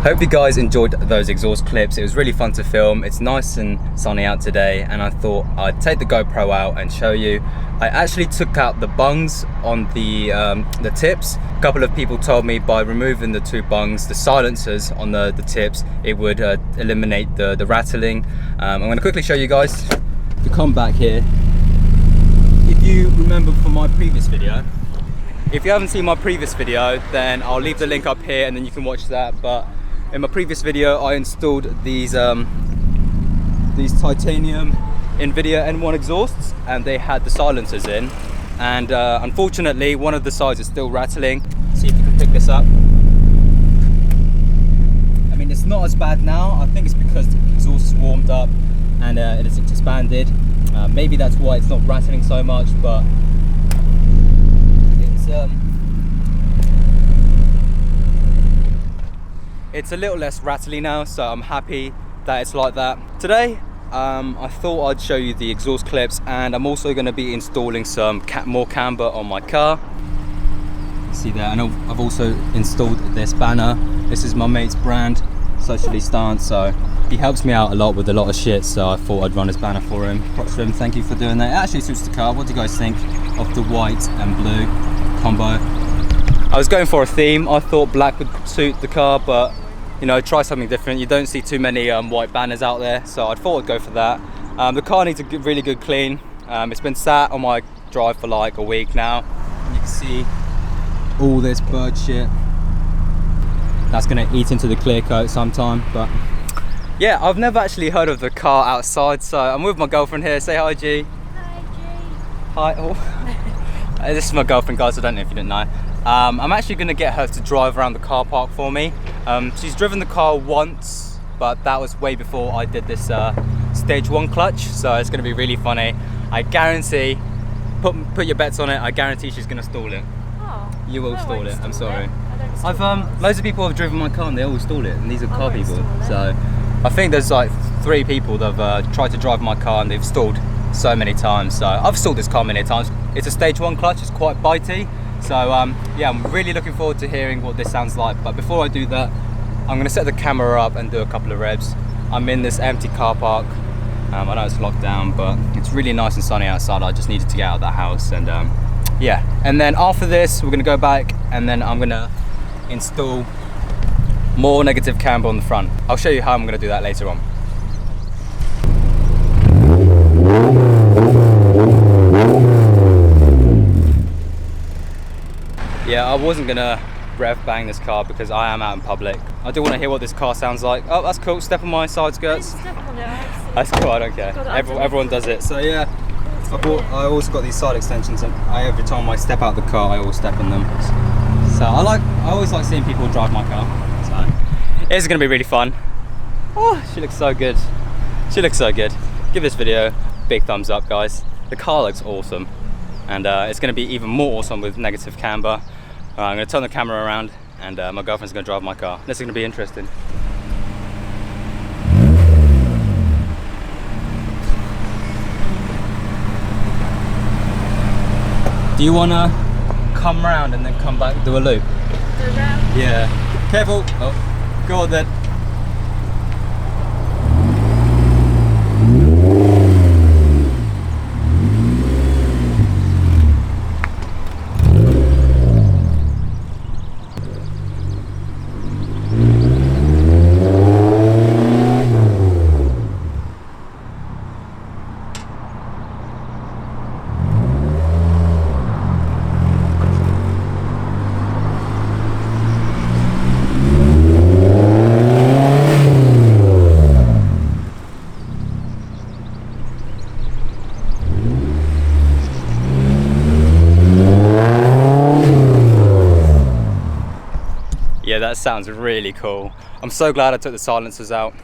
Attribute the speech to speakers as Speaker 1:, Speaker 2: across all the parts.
Speaker 1: Hope you guys enjoyed those exhaust clips. It was really fun to film. It's nice and sunny out today, and I thought I'd take the GoPro out and show you. I actually took out the bungs on the tips. A couple of people told me by removing the two bungs, the silencers on the tips, it would eliminate the rattling. I'm going to quickly show you guys. To come back here, if you remember from my previous video, if you haven't seen my previous video, then I'll leave the link up here and then you can watch that. But in my previous video, I installed these titanium NVIDIA N1 exhausts, and they had the silencers in. And unfortunately, one of the sides is still rattling. See if you can pick this up. I mean, it's not as bad now. I think it's because the exhaust is warmed up and it is expanded. Maybe that's why it's not rattling so much, but it's a little less rattly now, so I'm happy that it's like that. Today, I thought I'd show you the exhaust clips, and I'm also going to be installing some more camber on my car. See there, and I've also installed this banner. This is my mate's brand, Socially Stance, so he helps me out a lot with a lot of shit, so I thought I'd run his banner for him. Props to him, thank you for doing that. It actually suits the car. What do you guys think of the white and blue combo? I was going for a theme. I thought black would suit the car, but you know, try something different. You don't see too many white banners out there, so I thought I'd go for that. The car needs a really good clean. It's been sat on my drive for like a week now. And you can see all this bird shit. That's gonna eat into the clear coat sometime, but yeah, I've never actually heard of the car outside, so I'm with my girlfriend here. Say hi, G.
Speaker 2: Hi, G.
Speaker 1: Hi. Oh. This is my girlfriend, guys. I don't know if you didn't know. I'm actually going to get her to drive around the car park for me. She's driven the car once, but that was way before I did this stage 1 clutch, so it's going to be really funny. I guarantee, put your bets on it, I guarantee she's going to stall it.
Speaker 2: Oh,
Speaker 1: you will stall it, I'm sorry.
Speaker 2: I've
Speaker 1: loads of people have driven my car and they always stall it, and these are car people. So I think there's like 3 people that have tried to drive my car and they've stalled so many times. So I've stalled this car many times. It's a stage 1 clutch, it's quite bitey. So yeah, I'm really looking forward to hearing what this sounds like. But before I do that, I'm gonna set the camera up and do a couple of revs. I'm in this empty car park. I know it's locked down, but it's really nice and sunny outside. I just needed to get out of the house, and yeah. And then after this, we're gonna go back and then I'm gonna install more negative camber on the front. I'll show you how I'm gonna do that later on. Yeah, I wasn't gonna rev bang this car because I am out in public. I do want to hear what this car sounds like. Oh, that's cool. Step on my side skirts.
Speaker 2: Step on it,
Speaker 1: that's cool. I don't care. Everyone does it. So yeah, I also got these side extensions, and every time I step out the car, I always step on them. So I always like seeing people drive my car. So it's gonna be really fun. Oh, she looks so good. She looks so good. Give this video a big thumbs up, guys. The car looks awesome, and it's gonna be even more awesome with negative camber. I'm going to turn the camera around, and my girlfriend's going to drive my car. This is going to be interesting. Do you want to come round and then come back, do a loop?
Speaker 2: Go round?
Speaker 1: Yeah. Careful. Oh, go on then. Yeah, that sounds really cool. I'm so glad I took the silencers out.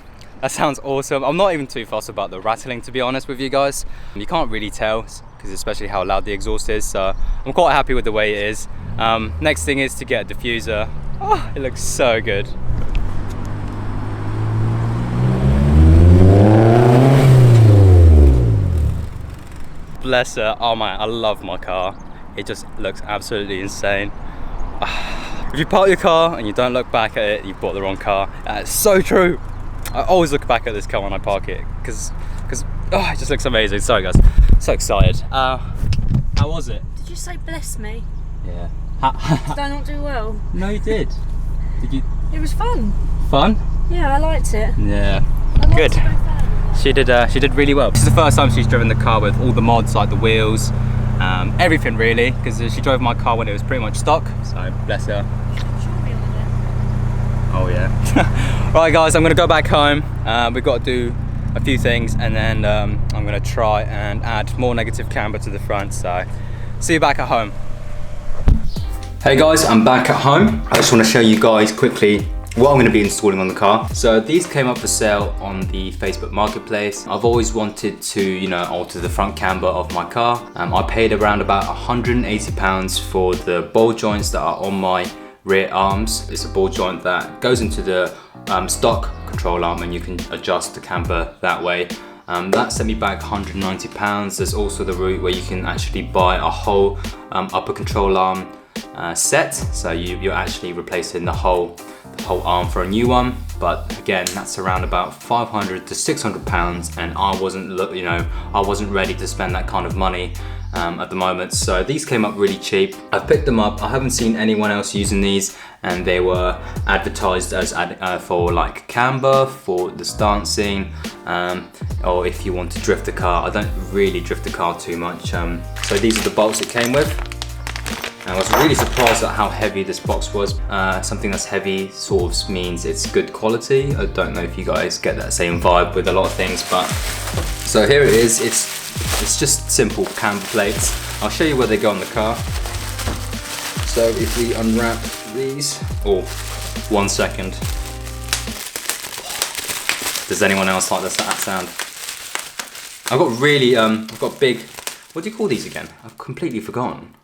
Speaker 1: That sounds awesome. I'm not even too fussed about the rattling, to be honest with you guys. You can't really tell, because especially how loud the exhaust is, so I'm quite happy with the way it is. Next thing is to get a diffuser. Oh, it looks so good. Bless her. Oh man, I love my car. It just looks absolutely insane. if you park your car and you don't look back at it, you've bought the wrong car. It's so true. I always look back at this car when I park it because oh, it just looks amazing. Sorry guys, so excited. How was it?
Speaker 2: Did you say bless me?
Speaker 1: Yeah.
Speaker 2: Did I not do well?
Speaker 1: No, you did. Did you?
Speaker 2: It was fun.
Speaker 1: Fun?
Speaker 2: Yeah, I liked it.
Speaker 1: Yeah.
Speaker 2: I'd like
Speaker 1: Good.
Speaker 2: to go further.
Speaker 1: She did really well. This is the first time she's driven the car with all the mods, like the wheels, everything really, because she drove my car when it was pretty much stock, so bless her. Oh yeah. Right guys, I'm gonna go back home. We've got to do a few things and then I'm gonna try and add more negative camber to the front, so see you back at home. Hey guys, I'm back at home. I just want to show you guys quickly what I'm going to be installing on the car. So these came up for sale on the Facebook Marketplace. I've always wanted to, you know, alter the front camber of my car. I paid around about £180 for the ball joints that are on my rear arms. It's a ball joint that goes into the stock control arm and you can adjust the camber that way. That sent me back £190. There's also the route where you can actually buy a whole upper control arm set. So you're actually replacing the whole arm for a new one, but again that's around about £500 to £600 and I wasn't ready to spend that kind of money at the moment, so these came up really cheap. I've picked them up. I haven't seen anyone else using these and they were advertised as for like camber, for the stancing, or if you want to drift the car. I don't really drift the car too much, so these are the bolts it came with. I was really surprised at how heavy this box was. Something that's heavy sort of means it's good quality. I don't know if you guys get that same vibe with a lot of things, but so here it is. It's just simple camber plates. I'll show you where they go on the car. So if we unwrap these, oh, 1 second. Does anyone else like that sound? I've got big, what do you call these again? I've completely forgotten.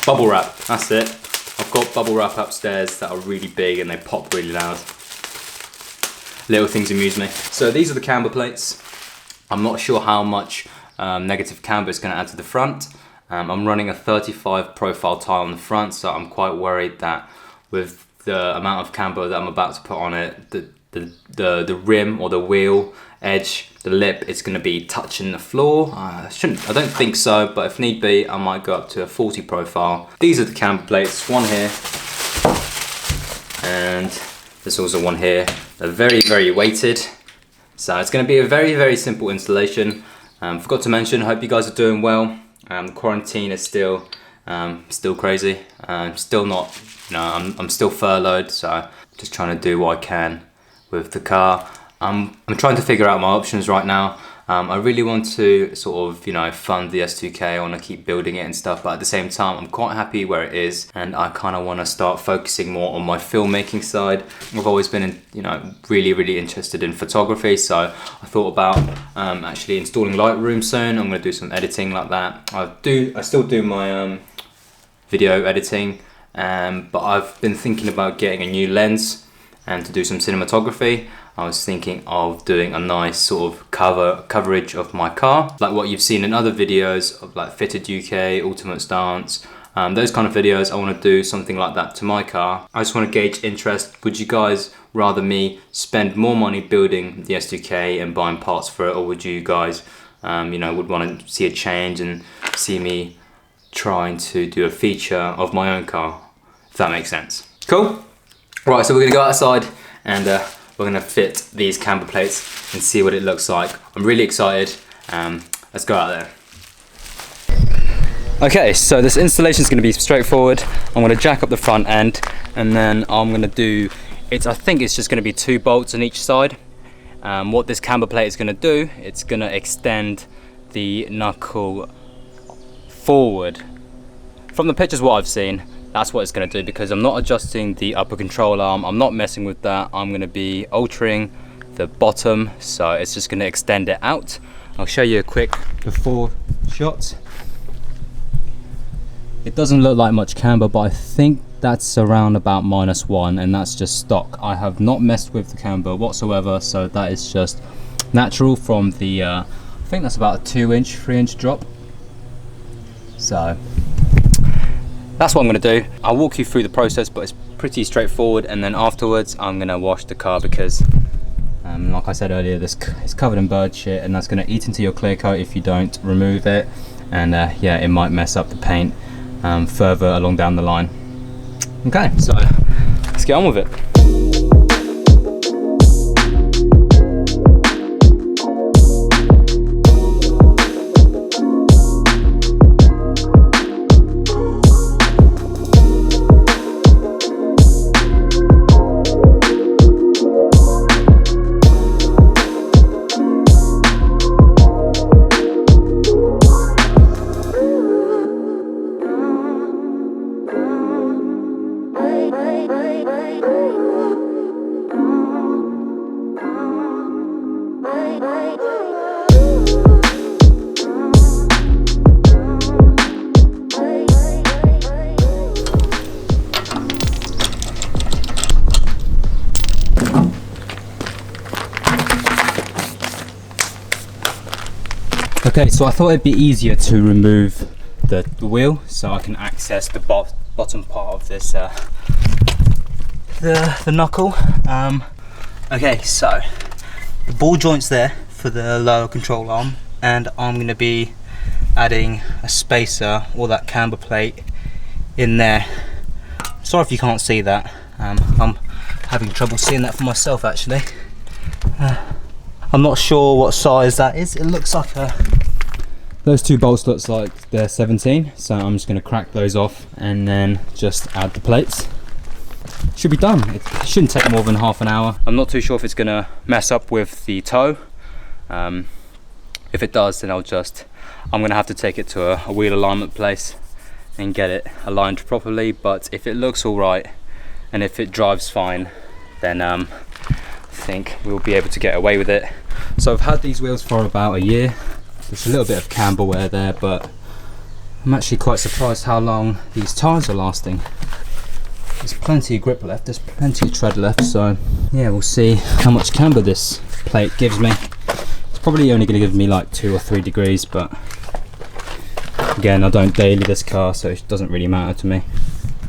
Speaker 1: Bubble wrap, that's it. I've got bubble wrap upstairs that are really big and they pop really loud. Little things amuse me. So these are the camber plates. I'm not sure how much negative camber it's going to add to the front. I'm running a 35 profile tile on the front, so I'm quite worried that with the amount of camber that I'm about to put on it, the rim or the wheel edge, the lip, it's going to be touching the floor. I don't think so, but if need be, I might go up to a 40 profile. These are the camber plates, one here, and there's also one here. They're very, very weighted. So it's going to be a very, very simple installation. Forgot to mention, I hope you guys are doing well. The quarantine is still crazy. Still not, I'm still furloughed, so just trying to do what I can with the car. I'm trying to figure out my options right now. I really want to sort of, fund the S2K. I want to keep building it and stuff, but at the same time, I'm quite happy where it is, and I kind of want to start focusing more on my filmmaking side. I've always been, really, really interested in photography, so I thought about actually installing Lightroom soon. I'm going to do some editing like that. I still do my video editing, but I've been thinking about getting a new lens and to do some cinematography. I was thinking of doing a nice sort of coverage of my car, like what you've seen in other videos of like Fitted UK, Ultimate Stance, those kind of videos. I want to do something like that to my car. I just want to gauge interest. Would you guys rather me spend more money building the S2K and buying parts for it, or would you guys, would want to see a change and see me trying to do a feature of my own car, if that makes sense? Cool. Right, so we're gonna go outside and we're gonna fit these camber plates and see what it looks like. I'm really excited. Let's go out there. Okay, so this installation is gonna be straightforward. I'm gonna jack up the front end and then I'm gonna do, I think it's just gonna be 2 bolts on each side. What this camber plate is gonna do, it's gonna extend the knuckle forward. From the pictures what I've seen, that's what it's going to do, because I'm not adjusting the upper control arm. I'm not messing with that. I'm going to be altering the bottom, so it's just going to extend it out. I'll show you a quick before shot. It doesn't look like much camber, but I think that's around about -1, and that's just stock. I have not messed with the camber whatsoever, so that is just natural from the I think that's about a 2-inch, 3-inch drop. So that's what I'm going to do. I'll walk you through the process, but it's pretty straightforward, and then afterwards I'm going to wash the car because like I said earlier, it's covered in bird shit, and that's going to eat into your clear coat if you don't remove it, and yeah, it might mess up the paint further along down the line. Okay, so let's get on with it. Okay, so I thought it'd be easier to remove the wheel so I can access the bottom part of this, the knuckle. Okay, so the ball joint's there for the lower control arm, and I'm going to be adding a spacer or that camber plate in there. Sorry if you can't see that. I'm having trouble seeing that for myself actually. I'm not sure what size that is. It looks like those two bolts looks like they're 17, so I'm just going to crack those off and then just add the plates. Should be done. It shouldn't take more than half an hour. I'm not too sure if it's going to mess up with the toe. If it does, then I'm going to have to take it to a wheel alignment place and get it aligned properly. But if it looks all right and if it drives fine, then I think we'll be able to get away with it. So I've had these wheels for about a year. There's a little bit of camber wear there, but I'm actually quite surprised how long these tyres are lasting. There's plenty of grip left, there's plenty of tread left, so yeah, we'll see how much camber this plate gives me. It's probably only going to give me like 2 or 3 degrees, but again, I don't daily this car, so it doesn't really matter to me.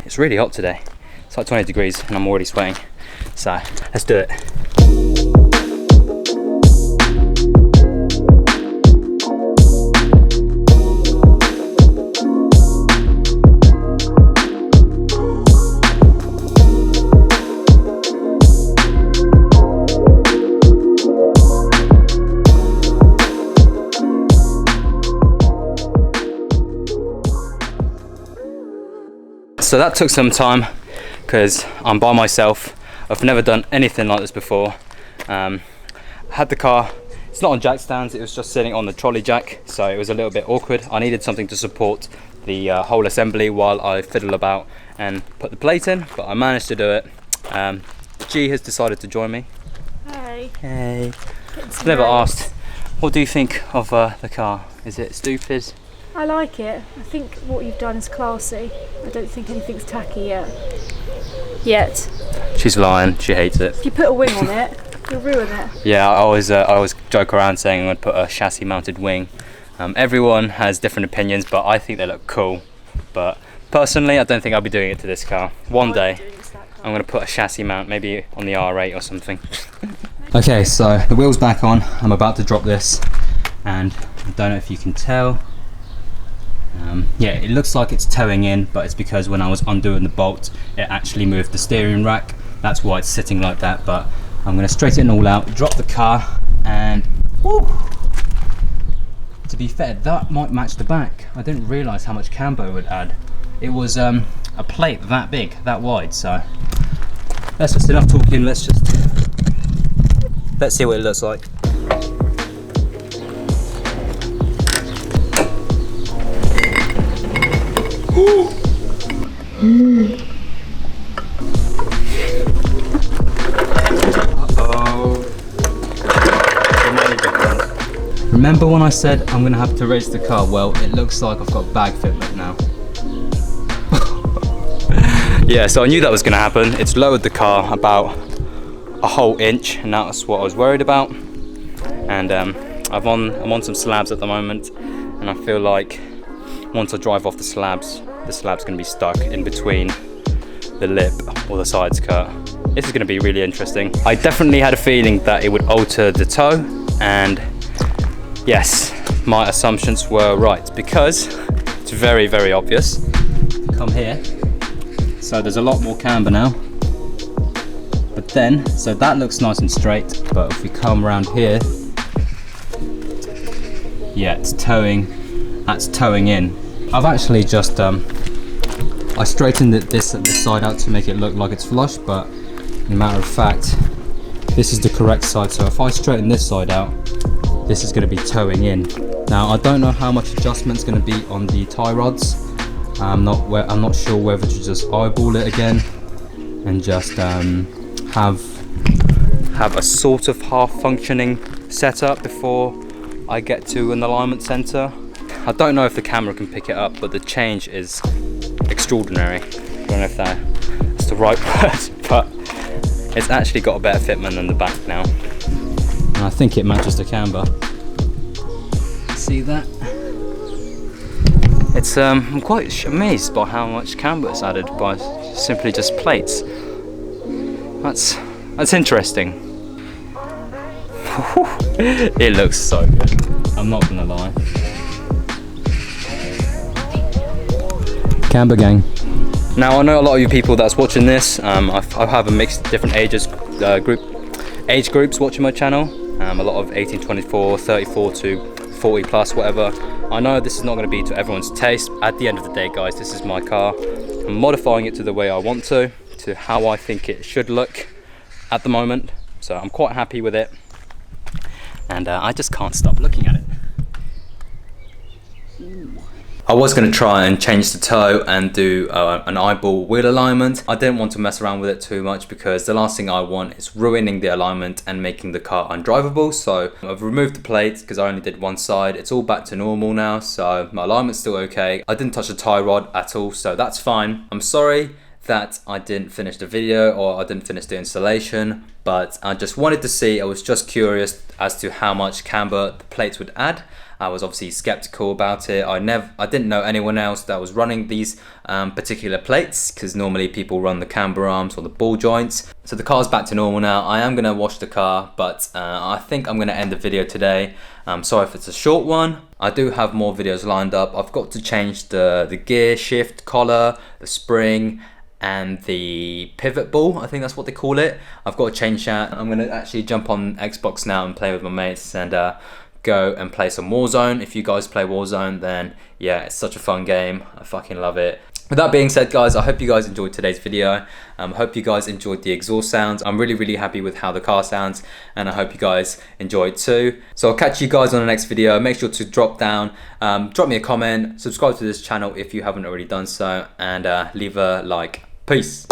Speaker 1: It's really hot today. It's like 20 degrees and I'm already sweating, so let's do it. So that took some time because I'm by myself. I've never done anything like this before. Had the car, it's not on jack stands, it was just sitting on the trolley jack, so it was a little bit awkward. I needed something to support the whole assembly while I fiddle about and put the plate in, but I managed to do it. G has decided to join me.
Speaker 2: Hey.
Speaker 1: Hey. I've never asked, what do you think of the car? Is it stupid?
Speaker 2: I like it. I think what you've done is classy. I don't think anything's tacky yet.
Speaker 1: She's lying, she hates it.
Speaker 2: If you put a wing on it, you'll ruin it.
Speaker 1: Yeah, I always joke around saying I'm going to put a chassis mounted wing. Everyone has different opinions, but I think they look cool. But personally, I don't think I'll be doing it to this car. One day, I'm going to put a chassis mount, maybe on the R8 or something. Okay, so the wheel's back on. I'm about to drop this, and I don't know if you can tell. Yeah, it looks like it's towing in, but it's because when I was undoing the bolt, it actually moved the steering rack. That's why it's sitting like that, but I'm going to straighten it all out, drop the car, and woo! To be fair, that might match the back. I didn't realise how much camber it would add. It was a plate that big, that wide, so that's just enough talking. Let's see what it looks like. Remember when I said I'm gonna have to raise the car? Well, it looks like I've got bag fitment now. Yeah, so I knew that was gonna happen. It's lowered the car about a whole inch, and that's what I was worried about. And I'm on some slabs at the moment, and I feel like once I drive off the slabs, the slab's going to be stuck in between the lip or the side skirt. This is going to be really interesting. I definitely had a feeling that it would alter the toe, and yes, my assumptions were right, because it's very, very obvious. Come here, so there's a lot more camber now, but then, so that looks nice and straight, but if we come around here, yeah, it's towing, that's towing in. I've actually just, I straightened this side out to make it look like it's flush, but in a matter of fact, this is the correct side. So if I straighten this side out, this is going to be towing in. Now I don't know how much adjustment's going to be on the tie rods. I'm not sure whether to just eyeball it again and just have a sort of half functioning setup before I get to an alignment center. I don't know if the camera can pick it up, but the change is extraordinary. I don't know if that's the right word, but it's actually got a better fitment than the back now. And I think it matches the camber. See that? It's I'm quite amazed by how much camber is added by simply just plates. That's interesting. It looks so good. I'm not gonna lie. Camber gang. Now I know a lot of you people that's watching this, I have a mixed different age groups watching my channel. A lot of 18, 24, 34 to 40 plus, whatever. I know this is not going to be to everyone's taste. At the end of the day, guys, this is my car. I'm modifying it to the way I want to how I think it should look at the moment. So I'm quite happy with it, and I just can't stop looking at it. I was going to try and change the toe and do an eyeball wheel alignment. I didn't want to mess around with it too much, because the last thing I want is ruining the alignment and making the car undrivable. So I've removed the plates because I only did one side. It's all back to normal now, so my alignment's still okay. I didn't touch the tie rod at all, so that's fine. I'm sorry that I didn't finish the video or I didn't finish the installation, but I just wanted to see, I was just curious as to how much camber the plates would add. I was obviously skeptical about it. I didn't know anyone else that was running these particular plates, because normally people run the camber arms or the ball joints. So the car's back to normal now. I am gonna wash the car, but I think I'm gonna end the video today. Sorry if it's a short one. I do have more videos lined up. I've got to change the gear shift collar, the spring, and the pivot ball, I think that's what they call it. I've got to change that. I'm gonna actually jump on Xbox now and play with my mates, and go and play some Warzone. If you guys play Warzone, then yeah, it's such a fun game. I fucking love it. With that being said, guys, I hope you guys enjoyed today's video. Hope you guys enjoyed the exhaust sounds. I'm really, really happy with how the car sounds, and I hope you guys enjoyed too. So I'll catch you guys on the next video. Make sure to drop me a comment, subscribe to this channel if you haven't already done so, and leave a like. Peace.